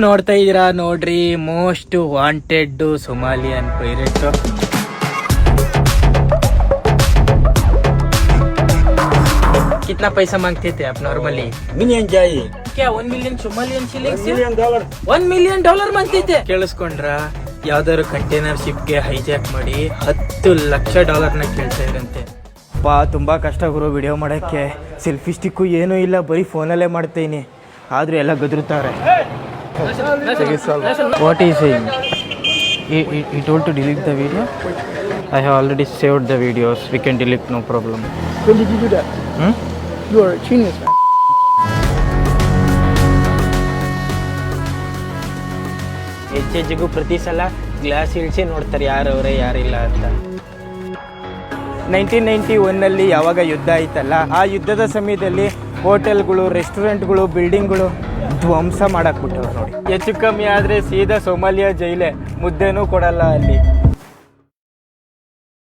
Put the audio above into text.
ನೋಡ್ತಾ ಇದೀರಾ ನೋಡ್ರಿ, ಮೋಸ್ಟ್ ವಾಂಟೆಡ್ ಸೊಮಾಲಿಯನ್ ಪೈರೇಟ್. कितना पैसा मांगते थे आप नॉर्मली? मिलियन चाहिए. क्या 1 million Somalian shillings? $1 million. $1 million ಮಾಂಗ್ತಿದ್ದೆ. ಕೇಳಿಸ್ಕೊಂಡ್ರ? ಯಾವ್ದಾದ್ರು ಕಂಟೈನರ್ ಶಿಪ್ಗೆ ಹೈಜಾಕ್ ಮಾಡಿ $10 ಲಕ್ಷ ಕೇಳ್ತಾ ಇರಂತೆ. ತುಂಬಾ ಕಷ್ಟ ಗುರು ವಿಡಿಯೋ ಮಾಡಕ್ಕೆ. ಸೆಲ್ಫಿ ಸ್ಟಿಕ್ಕು ಏನೂ ಇಲ್ಲ, ಬರೀ ಫೋನಲ್ಲೇ ಮಾಡ್ತೀನಿ, ಆದ್ರೂ ಎಲ್ಲ ಗದರುತ್ತಾರೆ. What is he told to delete the video. I have already saved the videos. We can delete, no problem. When did you do that? You are a genius, man. ಹೆಚ್ಚೆಚ್ಚಿಗೂ ಪ್ರತಿ ಸಲ ಗ್ಲಾಸ್ ಇಳಿಸಿ ನೋಡ್ತಾರೆ ಯಾರವ್ರೆ ಯಾರಿಲ್ಲ ಅಂತ. 1991ನಲ್ಲಿ ಯಾವಾಗ ಯುದ್ಧ ಆಯ್ತಲ್ಲ, ಆ ಯುದ್ಧದ ಸಮಯದಲ್ಲಿ ಹೋಟೆಲ್ಗಳು, ರೆಸ್ಟೋರೆಂಟ್ಗಳು, ಬಿಲ್ಡಿಂಗ್ಗಳು ಧ್ವಂಸ ಮಾಡಾಕ್ಬಿಟ್ಟವ್ರು ನೋಡಿ. ಹೆಚ್ಚು ಕಮ್ಮಿ ಆದರೆ ಸೀದಾ ಸೋಮಾಲಿಯಾ ಜೈಲೇ, ಮುದ್ದೆನೂ ಕೊಡಲ್ಲ ಅಲ್ಲಿ.